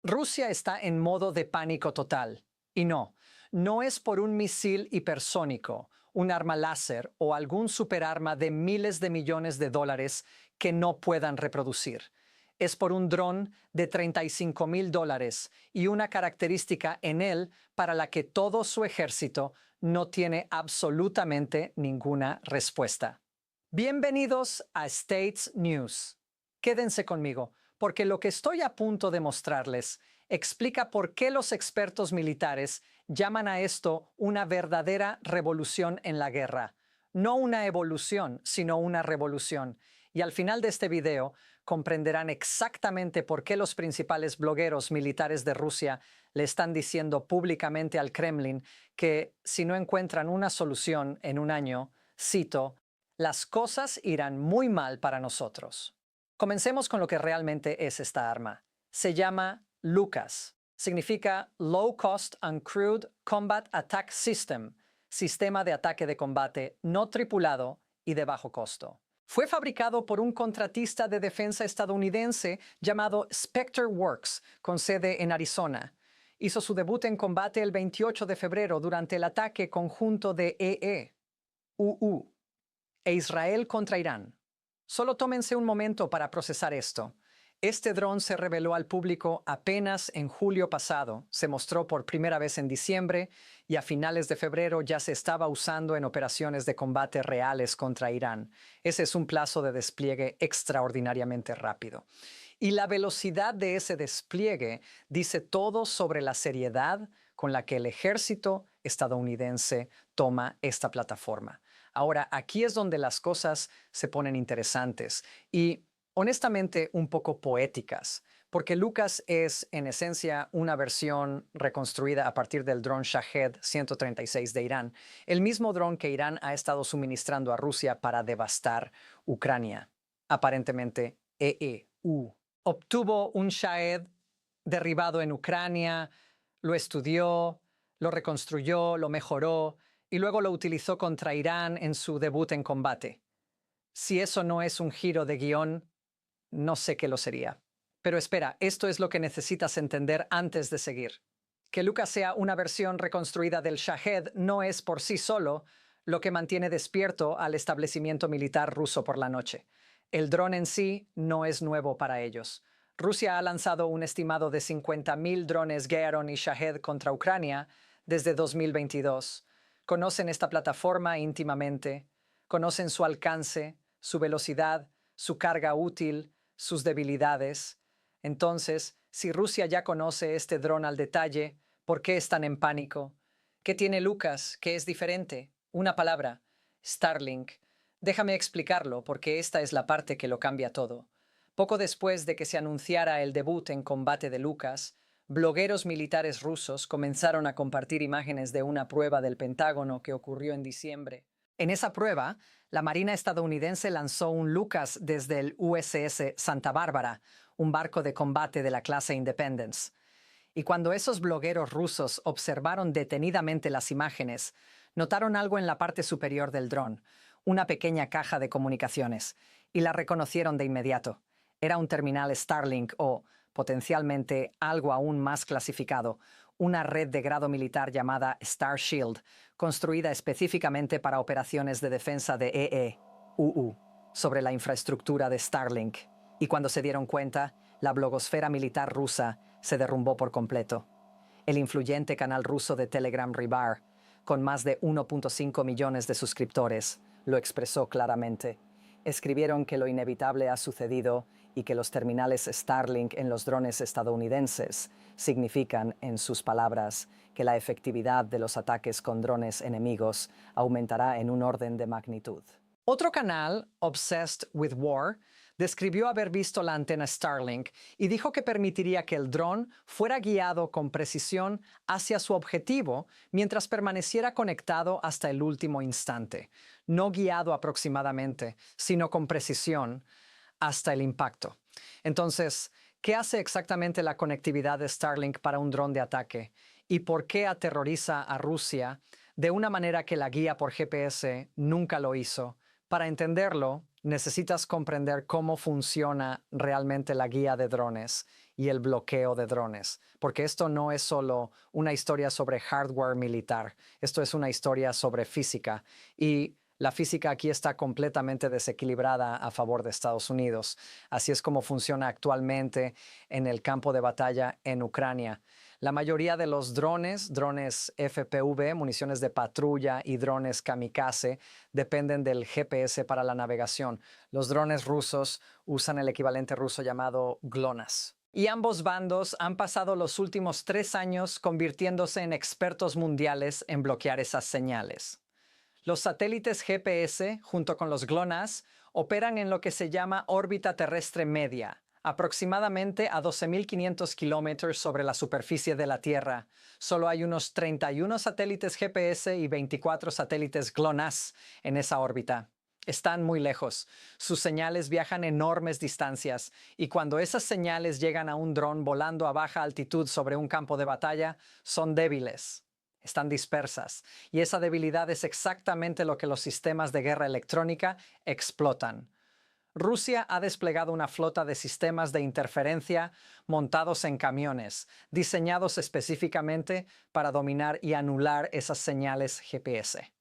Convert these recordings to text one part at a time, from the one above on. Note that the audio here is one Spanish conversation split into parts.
Rusia está en modo de pánico total. Y no es por un misil hipersónico, un arma láser o algún superarma de miles de millones de dólares que no puedan reproducir. Es por un dron de $35,000 y una característica en él para la que todo su ejército no tiene absolutamente ninguna respuesta. Bienvenidos a States News. Quédense conmigo, porque lo que estoy a punto de mostrarles explica por qué los expertos militares llaman a esto una verdadera revolución en la guerra. No una evolución, sino una revolución. Y al final de este video comprenderán exactamente por qué los principales blogueros militares de Rusia le están diciendo públicamente al Kremlin que si no encuentran una solución en un año, cito, las cosas irán muy mal para nosotros. Comencemos con lo que realmente es esta arma. Se llama LUCAS. Significa Low Cost Uncrewed Combat Attack System, sistema de ataque de combate no tripulado y de bajo costo. Fue fabricado por un contratista de defensa estadounidense llamado Spectre Works, con sede en Arizona. Hizo su debut en combate el 28 de febrero durante el ataque conjunto de UU e Israel contra Irán. Solo tómense un momento para procesar esto. Este dron se reveló al público apenas en julio pasado, se mostró por primera vez en diciembre y a finales de febrero ya se estaba usando en operaciones de combate reales contra Irán. Ese es un plazo de despliegue extraordinariamente rápido. Y la velocidad de ese despliegue dice todo sobre la seriedad con la que el ejército estadounidense toma esta plataforma. Ahora, aquí es donde las cosas se ponen interesantes y honestamente un poco poéticas, porque Lucas es en esencia una versión reconstruida a partir del dron Shahed 136 de Irán, el mismo dron que Irán ha estado suministrando a Rusia para devastar Ucrania. Aparentemente, EEU obtuvo un Shahed derribado en Ucrania, lo estudió, lo reconstruyó, lo mejoró y luego lo utilizó contra Irán en su debut en combate. Si eso no es un giro de guión, no sé qué lo sería. Pero espera, esto es lo que necesitas entender antes de seguir. Que Lucas sea una versión reconstruida del Shahed no es por sí solo lo que mantiene despierto al establecimiento militar ruso por la noche. El dron en sí no es nuevo para ellos. Rusia ha lanzado un estimado de 50,000 drones Gearon y Shahed contra Ucrania desde 2022. Conocen esta plataforma íntimamente, conocen su alcance, su velocidad, su carga útil, sus debilidades. Entonces, si Rusia ya conoce este dron al detalle, ¿por qué están en pánico? ¿Qué tiene Lucas que es diferente? Una palabra, Starlink. Déjame explicarlo porque esta es la parte que lo cambia todo. Poco después de que se anunciara el debut en combate de Lucas, blogueros militares rusos comenzaron a compartir imágenes de una prueba del Pentágono que ocurrió en diciembre. En esa prueba, la Marina estadounidense lanzó un Lucas desde el USS Santa Bárbara, un barco de combate de la clase Independence. Y cuando esos blogueros rusos observaron detenidamente las imágenes, notaron algo en la parte superior del dron, una pequeña caja de comunicaciones, y la reconocieron de inmediato. Era un terminal Starlink o, potencialmente, algo aún más clasificado, una red de grado militar llamada Star Shield, construida específicamente para operaciones de defensa de EEUU, sobre la infraestructura de Starlink. Y cuando se dieron cuenta, la blogosfera militar rusa se derrumbó por completo. El influyente canal ruso de Telegram Rybar, con más de 1.5 millones de suscriptores, lo expresó claramente. Escribieron que lo inevitable ha sucedido y que los terminales Starlink en los drones estadounidenses significan, en sus palabras, que la efectividad de los ataques con drones enemigos aumentará en un orden de magnitud. Otro canal, Obsessed with War, describió haber visto la antena Starlink y dijo que permitiría que el dron fuera guiado con precisión hacia su objetivo mientras permaneciera conectado hasta el último instante, no guiado aproximadamente, sino con precisión hasta el impacto. Entonces, ¿qué hace exactamente la conectividad de Starlink para un dron de ataque? ¿Y por qué aterroriza a Rusia de una manera que la guía por GPS nunca lo hizo? Para entenderlo, necesitas comprender cómo funciona realmente la guía de drones y el bloqueo de drones, porque esto no es solo una historia sobre hardware militar, esto es una historia sobre física y la física aquí está completamente desequilibrada a favor de Estados Unidos. Así es como funciona actualmente en el campo de batalla en Ucrania. La mayoría de los drones FPV, municiones de patrulla y drones kamikaze, dependen del GPS para la navegación. Los drones rusos usan el equivalente ruso llamado GLONASS. Y ambos bandos han pasado los últimos 3 años convirtiéndose en expertos mundiales en bloquear esas señales. Los satélites GPS, junto con los GLONASS, operan en lo que se llama órbita terrestre media, aproximadamente a 12.500 kilómetros sobre la superficie de la Tierra. Solo hay unos 31 satélites GPS y 24 satélites GLONASS en esa órbita. Están muy lejos. Sus señales viajan enormes distancias y cuando esas señales llegan a un dron volando a baja altitud sobre un campo de batalla, son débiles. Están dispersas, y esa debilidad es exactamente lo que los sistemas de guerra electrónica explotan. Rusia ha desplegado una flota de sistemas de interferencia montados en camiones, diseñados específicamente para dominar y anular esas señales GPS.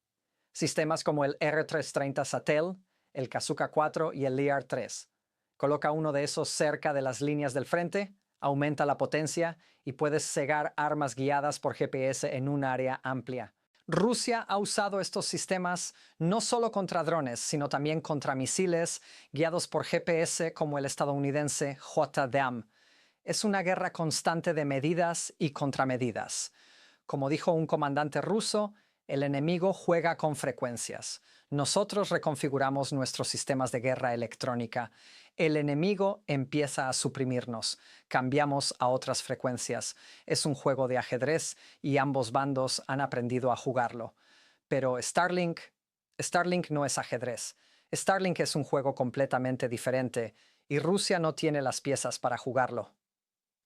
Sistemas como el R-330 Satel, el Kazuka 4 y el Lear 3. Coloca uno de esos cerca de las líneas del frente, aumenta la potencia y puedes cegar armas guiadas por GPS en un área amplia. Rusia ha usado estos sistemas no solo contra drones, sino también contra misiles guiados por GPS como el estadounidense JDAM. Es una guerra constante de medidas y contramedidas. Como dijo un comandante ruso, el enemigo juega con frecuencias. Nosotros reconfiguramos nuestros sistemas de guerra electrónica. El enemigo empieza a suprimirnos. Cambiamos a otras frecuencias. Es un juego de ajedrez y ambos bandos han aprendido a jugarlo. Pero Starlink no es ajedrez. Starlink es un juego completamente diferente y Rusia no tiene las piezas para jugarlo.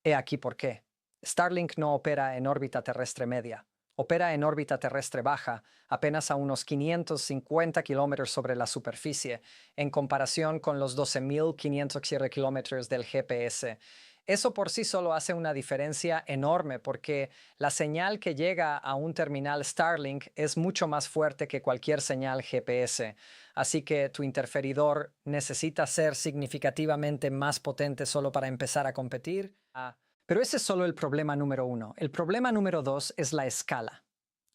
He aquí por qué. Starlink no opera en órbita terrestre media. Opera en órbita terrestre baja, apenas a unos 550 kilómetros sobre la superficie, en comparación con los 12.500 kilómetros del GPS. Eso por sí solo hace una diferencia enorme porque la señal que llega a un terminal Starlink es mucho más fuerte que cualquier señal GPS. Así que tu interferidor necesita ser significativamente más potente solo para empezar a competir. Pero ese es solo el problema número 1. El problema número 2 es la escala.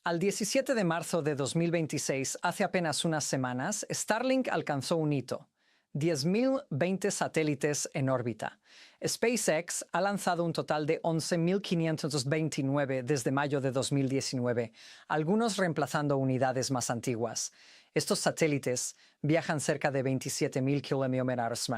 Al 17 de marzo de 2026, hace apenas unas semanas, Starlink alcanzó un hito: 10.020 satélites en órbita. SpaceX ha lanzado un total de 11.529 desde mayo de 2019, algunos reemplazando unidades más antiguas. Estos satélites viajan cerca de 27.000 kilómetros,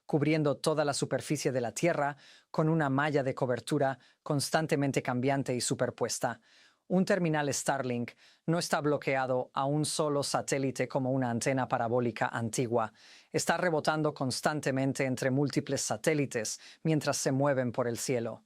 cubriendo toda la superficie de la Tierra con una malla de cobertura constantemente cambiante y superpuesta. Un terminal Starlink no está bloqueado a un solo satélite como una antena parabólica antigua. Está rebotando constantemente entre múltiples satélites mientras se mueven por el cielo.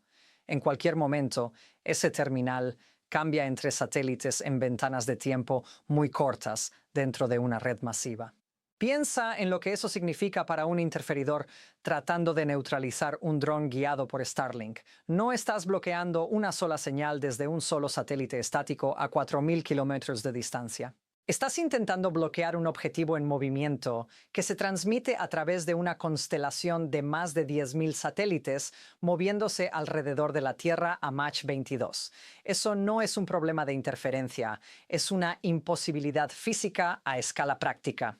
En cualquier momento, ese terminal cambia entre satélites en ventanas de tiempo muy cortas dentro de una red masiva. Piensa en lo que eso significa para un interferidor tratando de neutralizar un dron guiado por Starlink. No estás bloqueando una sola señal desde un solo satélite estático a 4.000 kilómetros de distancia. Estás intentando bloquear un objetivo en movimiento que se transmite a través de una constelación de más de 10.000 satélites moviéndose alrededor de la Tierra a Mach 22. Eso no es un problema de interferencia, es una imposibilidad física a escala práctica.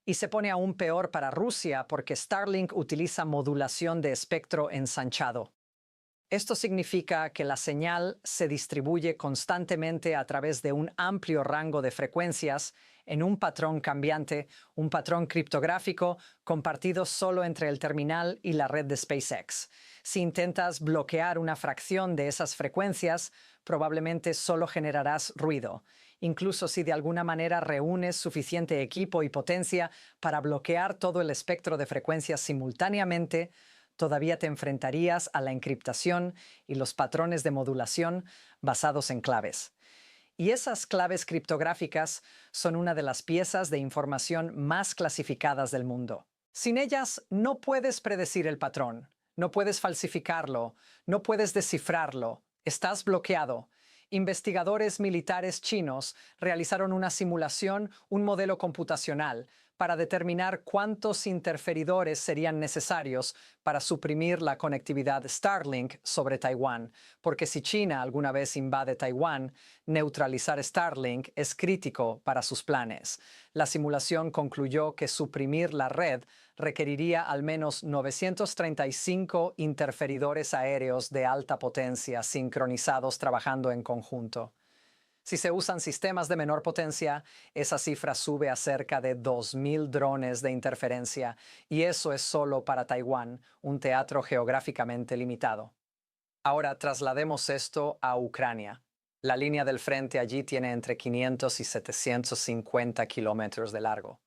Y se pone aún peor para Rusia porque Starlink utiliza modulación de espectro ensanchado. Esto significa que la señal se distribuye constantemente a través de un amplio rango de frecuencias en un patrón cambiante, un patrón criptográfico compartido solo entre el terminal y la red de SpaceX. Si intentas bloquear una fracción de esas frecuencias, probablemente solo generarás ruido. Incluso si de alguna manera reúnes suficiente equipo y potencia para bloquear todo el espectro de frecuencias simultáneamente, todavía te enfrentarías a la encriptación y los patrones de modulación basados en claves. Y esas claves criptográficas son una de las piezas de información más clasificadas del mundo. Sin ellas, no puedes predecir el patrón. No puedes falsificarlo, no puedes descifrarlo, estás bloqueado. Investigadores militares chinos realizaron una simulación, un modelo computacional, para determinar cuántos interferidores serían necesarios para suprimir la conectividad Starlink sobre Taiwán, porque si China alguna vez invade Taiwán, neutralizar Starlink es crítico para sus planes. La simulación concluyó que suprimir la red requeriría al menos 935 interferidores aéreos de alta potencia sincronizados trabajando en conjunto. Si se usan sistemas de menor potencia, esa cifra sube a cerca de 2.000 drones de interferencia, y eso es solo para Taiwán, un teatro geográficamente limitado. Ahora traslademos esto a Ucrania. La línea del frente allí tiene entre 500 y 750 kilómetros de largo.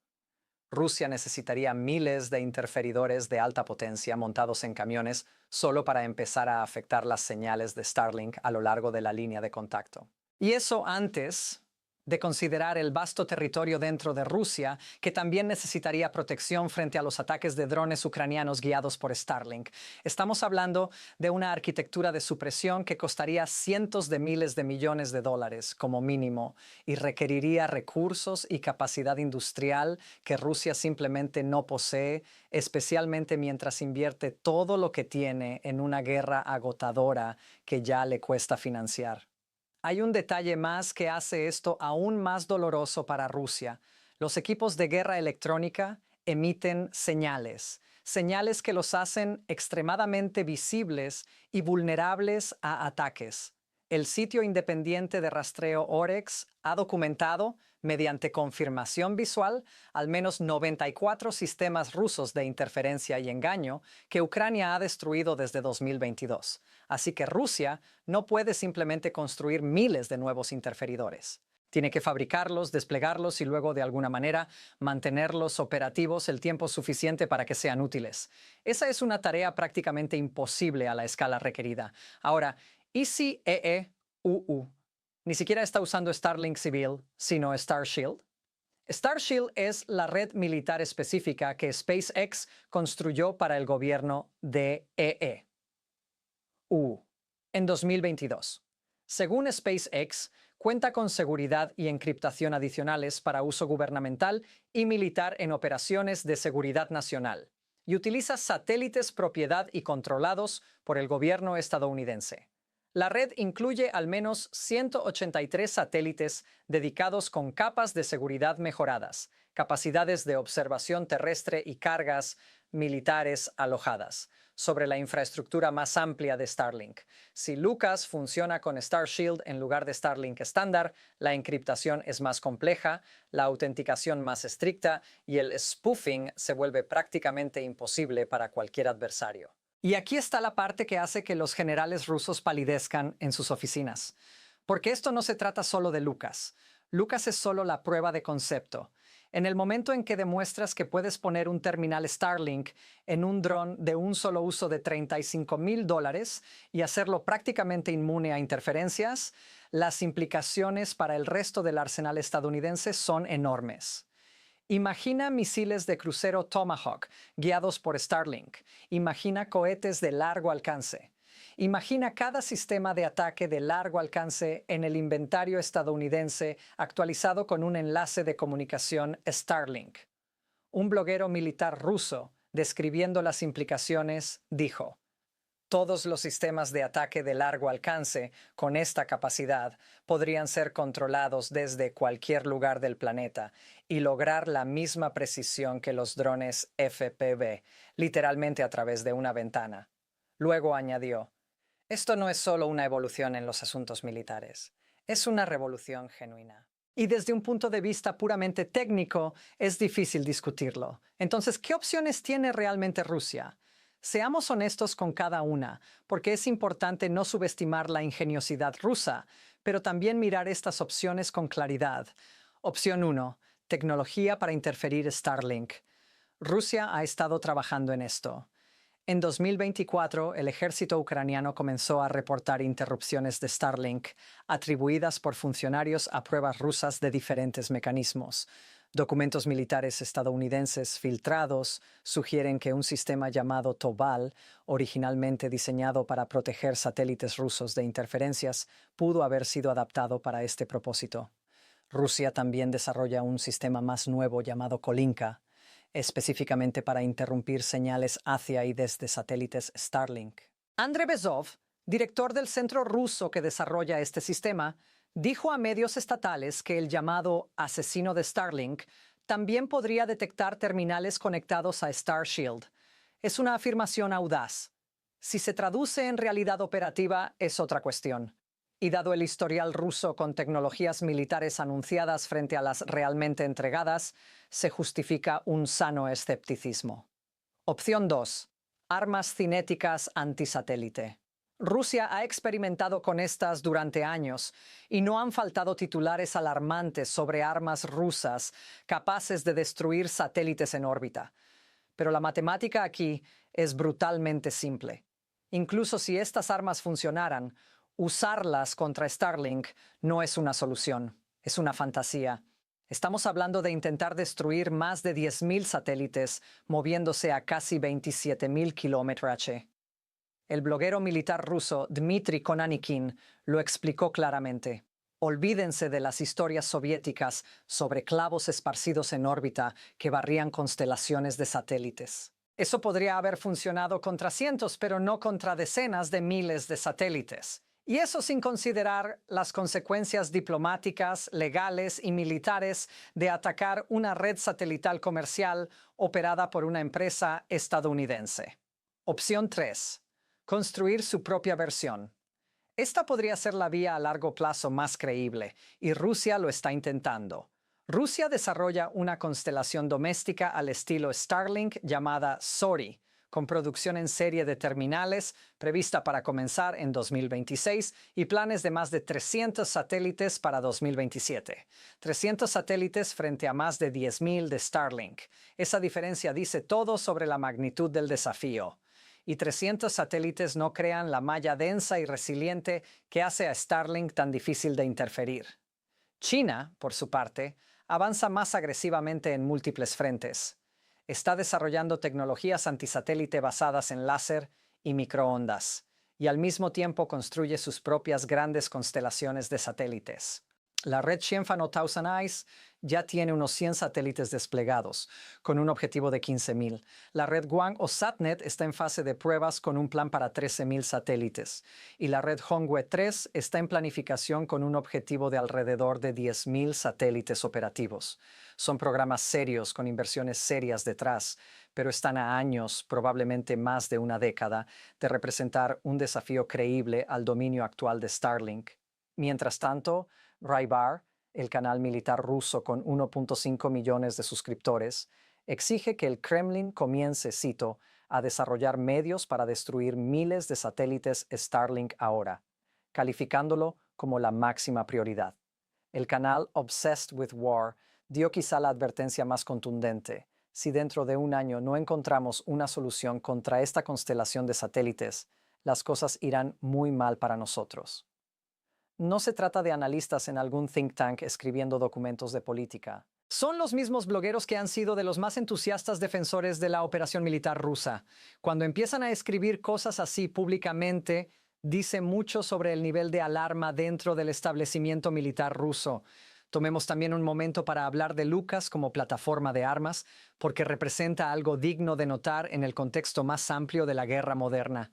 Rusia necesitaría miles de interferidores de alta potencia montados en camiones solo para empezar a afectar las señales de Starlink a lo largo de la línea de contacto. Y eso antes de considerar el vasto territorio dentro de Rusia, que también necesitaría protección frente a los ataques de drones ucranianos guiados por Starlink. Estamos hablando de una arquitectura de supresión que costaría cientos de miles de millones de dólares como mínimo y requeriría recursos y capacidad industrial que Rusia simplemente no posee, especialmente mientras invierte todo lo que tiene en una guerra agotadora que ya le cuesta financiar. Hay un detalle más que hace esto aún más doloroso para Rusia. Los equipos de guerra electrónica emiten señales, señales que los hacen extremadamente visibles y vulnerables a ataques. El sitio independiente de rastreo Oryx ha documentado, mediante confirmación visual, al menos 94 sistemas rusos de interferencia y engaño que Ucrania ha destruido desde 2022. Así que Rusia no puede simplemente construir miles de nuevos interferidores. Tiene que fabricarlos, desplegarlos y luego de alguna manera mantenerlos operativos el tiempo suficiente para que sean útiles. Esa es una tarea prácticamente imposible a la escala requerida. Ahora, ¿y si EEUU ni siquiera está usando Starlink civil, sino Starshield? Starshield es la red militar específica que SpaceX construyó para el gobierno de EEU en 2022. Según SpaceX, cuenta con seguridad y encriptación adicionales para uso gubernamental y militar en operaciones de seguridad nacional, y utiliza satélites propiedad y controlados por el gobierno estadounidense. La red incluye al menos 183 satélites dedicados con capas de seguridad mejoradas, capacidades de observación terrestre y cargas militares alojadas sobre la infraestructura más amplia de Starlink. Si Lucas funciona con Starshield en lugar de Starlink estándar, la encriptación es más compleja, la autenticación más estricta y el spoofing se vuelve prácticamente imposible para cualquier adversario. Y aquí está la parte que hace que los generales rusos palidezcan en sus oficinas. Porque esto no se trata solo de Lucas. Lucas es solo la prueba de concepto. En el momento en que demuestras que puedes poner un terminal Starlink en un dron de un solo uso de $35,000 y hacerlo prácticamente inmune a interferencias, las implicaciones para el resto del arsenal estadounidense son enormes. Imagina misiles de crucero Tomahawk guiados por Starlink. Imagina cohetes de largo alcance. Imagina cada sistema de ataque de largo alcance en el inventario estadounidense actualizado con un enlace de comunicación Starlink. Un bloguero militar ruso, describiendo las implicaciones, dijo: todos los sistemas de ataque de largo alcance con esta capacidad podrían ser controlados desde cualquier lugar del planeta y lograr la misma precisión que los drones FPV, literalmente a través de una ventana. Luego añadió: esto no es solo una evolución en los asuntos militares, es una revolución genuina. Y desde un punto de vista puramente técnico, es difícil discutirlo. Entonces, ¿qué opciones tiene realmente Rusia? Seamos honestos con cada una, porque es importante no subestimar la ingeniosidad rusa, pero también mirar estas opciones con claridad. Opción 1. Tecnología para interferir Starlink. Rusia ha estado trabajando en esto. En 2024, el ejército ucraniano comenzó a reportar interrupciones de Starlink, atribuidas por funcionarios a pruebas rusas de diferentes mecanismos. Documentos militares estadounidenses filtrados sugieren que un sistema llamado Tobal, originalmente diseñado para proteger satélites rusos de interferencias, pudo haber sido adaptado para este propósito. Rusia también desarrolla un sistema más nuevo llamado Kolinka, específicamente para interrumpir señales hacia y desde satélites Starlink. Andrei Bezov, director del centro ruso que desarrolla este sistema, dijo a medios estatales que el llamado asesino de Starlink también podría detectar terminales conectados a Starshield. Es una afirmación audaz. Si se traduce en realidad operativa, es otra cuestión. Y dado el historial ruso con tecnologías militares anunciadas frente a las realmente entregadas, se justifica un sano escepticismo. Opción 2. Armas cinéticas antisatélite. Rusia ha experimentado con estas durante años y no han faltado titulares alarmantes sobre armas rusas capaces de destruir satélites en órbita. Pero la matemática aquí es brutalmente simple. Incluso si estas armas funcionaran, usarlas contra Starlink no es una solución, es una fantasía. Estamos hablando de intentar destruir más de 10.000 satélites moviéndose a casi 27.000 km/h. El bloguero militar ruso Dmitry Konanikin lo explicó claramente. Olvídense de las historias soviéticas sobre clavos esparcidos en órbita que barrían constelaciones de satélites. Eso podría haber funcionado contra cientos, pero no contra decenas de miles de satélites. Y eso sin considerar las consecuencias diplomáticas, legales y militares de atacar una red satelital comercial operada por una empresa estadounidense. Opción 3. Construir su propia versión. Esta podría ser la vía a largo plazo más creíble, y Rusia lo está intentando. Rusia desarrolla una constelación doméstica al estilo Starlink llamada SORI, con producción en serie de terminales prevista para comenzar en 2026 y planes de más de 300 satélites para 2027. 300 satélites frente a más de 10.000 de Starlink. Esa diferencia dice todo sobre la magnitud del desafío. Y 300 satélites no crean la malla densa y resiliente que hace a Starlink tan difícil de interferir. China, por su parte, avanza más agresivamente en múltiples frentes. Está desarrollando tecnologías antisatélite basadas en láser y microondas, y al mismo tiempo construye sus propias grandes constelaciones de satélites. La red Xianfan o Thousand Eyes ya tiene unos 100 satélites desplegados, con un objetivo de 15.000. La red Guang o Satnet está en fase de pruebas con un plan para 13.000 satélites. Y la red Hongwe 3 está en planificación con un objetivo de alrededor de 10.000 satélites operativos. Son programas serios con inversiones serias detrás, pero están a años, probablemente más de una década, de representar un desafío creíble al dominio actual de Starlink. Mientras tanto, Raybar, el canal militar ruso con 1.5 millones de suscriptores, exige que el Kremlin comience, cito, a desarrollar medios para destruir miles de satélites Starlink ahora, calificándolo como la máxima prioridad. El canal Obsessed with War dio quizá la advertencia más contundente. Si dentro de un año no encontramos una solución contra esta constelación de satélites, las cosas irán muy mal para nosotros. No se trata de analistas en algún think tank escribiendo documentos de política. Son los mismos blogueros que han sido de los más entusiastas defensores de la operación militar rusa. Cuando empiezan a escribir cosas así públicamente, dice mucho sobre el nivel de alarma dentro del establecimiento militar ruso. Tomemos también un momento para hablar de Lucas como plataforma de armas, porque representa algo digno de notar en el contexto más amplio de la guerra moderna.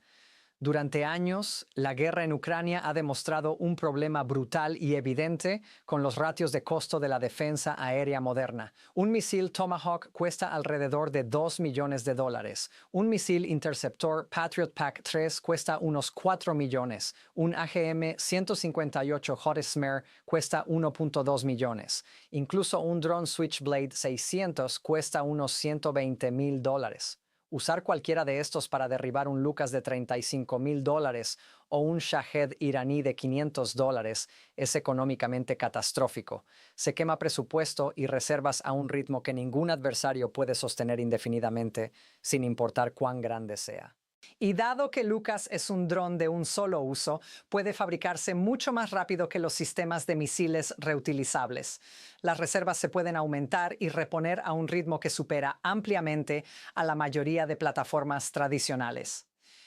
Durante años, la guerra en Ucrania ha demostrado un problema brutal y evidente con los ratios de costo de la defensa aérea moderna. Un misil Tomahawk cuesta alrededor de $2 millones. Un misil interceptor Patriot PAC-3 cuesta unos 4 millones. Un AGM-158 Hotshmer cuesta 1.2 millones. Incluso un dron Switchblade 600 cuesta unos $120,000. Usar cualquiera de estos para derribar un Lucas de $35,000 o un Shahed iraní de $500 es económicamente catastrófico. Se quema presupuesto y reservas a un ritmo que ningún adversario puede sostener indefinidamente, sin importar cuán grande sea. Y dado que Lucas es un dron de un solo uso, puede fabricarse mucho más rápido que los sistemas de misiles reutilizables. Las reservas se pueden aumentar y reponer a un ritmo que supera ampliamente a la mayoría de plataformas tradicionales.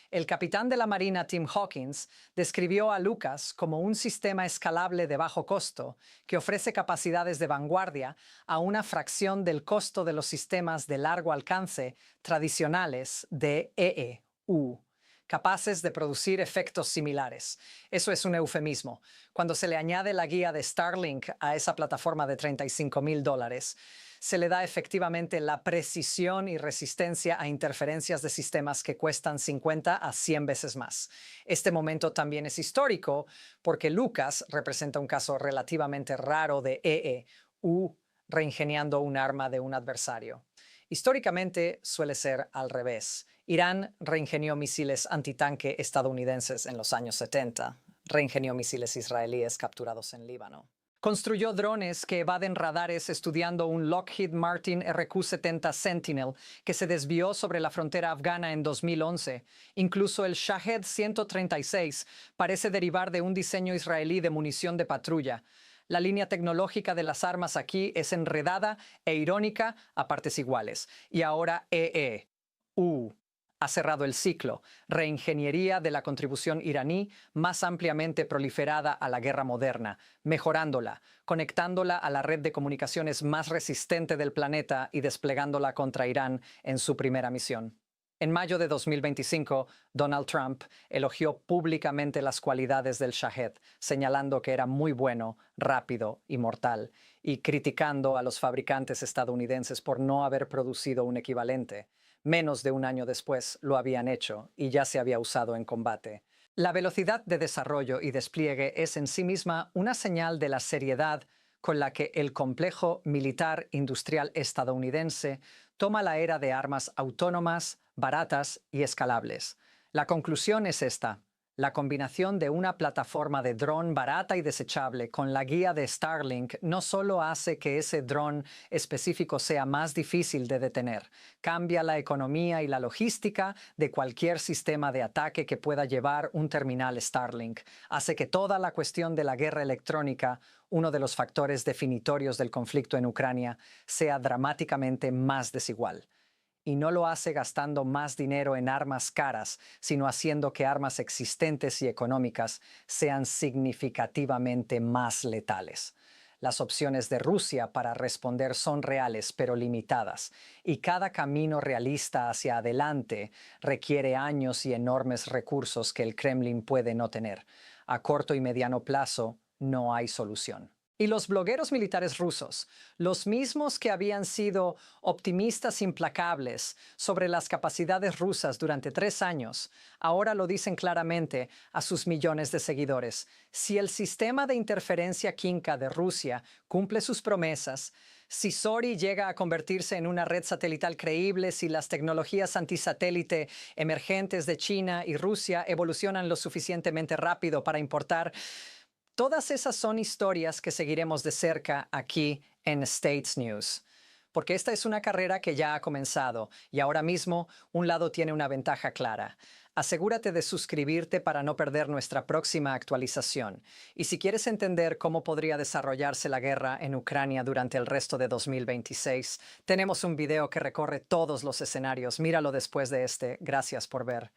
El capitán de la Marina Tim Hawkins describió a Lucas como un sistema escalable de bajo costo que ofrece capacidades de vanguardia a una fracción del costo de los sistemas de largo alcance tradicionales de capaces de producir efectos similares. Eso es un eufemismo. Cuando se le añade la guía de Starlink a esa plataforma de $35,000, se le da efectivamente la precisión y resistencia a interferencias de sistemas que cuestan 50 a 100 veces más. Este momento también es histórico porque Lucas representa un caso relativamente raro de reingeniando un arma de un adversario. Históricamente suele ser al revés. Irán reingenió misiles antitanque estadounidenses en los años 70, reingenió misiles israelíes capturados en Líbano. Construyó drones que evaden radares estudiando un Lockheed Martin RQ-70 Sentinel que se desvió sobre la frontera afgana en 2011. Incluso el Shahed 136 parece derivar de un diseño israelí de munición de patrulla. La línea tecnológica de las armas aquí es enredada e irónica a partes iguales. Y ahora ha cerrado el ciclo, reingeniería de la contribución iraní más ampliamente proliferada a la guerra moderna, mejorándola, conectándola a la red de comunicaciones más resistente del planeta y desplegándola contra Irán en su primera misión. En mayo de 2025, Donald Trump elogió públicamente las cualidades del Shahed, señalando que era muy bueno, rápido y mortal, y criticando a los fabricantes estadounidenses por no haber producido un equivalente. Menos de un año después lo habían hecho y ya se había usado en combate. La velocidad de desarrollo y despliegue es en sí misma una señal de la seriedad con la que el complejo militar industrial estadounidense toma la era de armas autónomas, baratas y escalables. La conclusión es esta. La combinación de una plataforma de dron barata y desechable con la guía de Starlink no solo hace que ese dron específico sea más difícil de detener, cambia la economía y la logística de cualquier sistema de ataque que pueda llevar un terminal Starlink, hace que toda la cuestión de la guerra electrónica, uno de los factores definitorios del conflicto en Ucrania, sea dramáticamente más desigual. Y no lo hace gastando más dinero en armas caras, sino haciendo que armas existentes y económicas sean significativamente más letales. Las opciones de Rusia para responder son reales, pero limitadas, y cada camino realista hacia adelante requiere años y enormes recursos que el Kremlin puede no tener. A corto y mediano plazo, no hay solución. Y los blogueros militares rusos, los mismos que habían sido optimistas implacables sobre las capacidades rusas durante 3 años, ahora lo dicen claramente a sus millones de seguidores. Si el sistema de interferencia quinca de Rusia cumple sus promesas, si SORI llega a convertirse en una red satelital creíble, si las tecnologías antisatélite emergentes de China y Rusia evolucionan lo suficientemente rápido para importar, todas esas son historias que seguiremos de cerca aquí en States News. Porque esta es una carrera que ya ha comenzado y ahora mismo un lado tiene una ventaja clara. Asegúrate de suscribirte para no perder nuestra próxima actualización. Y si quieres entender cómo podría desarrollarse la guerra en Ucrania durante el resto de 2026, tenemos un video que recorre todos los escenarios. Míralo después de este. Gracias por ver.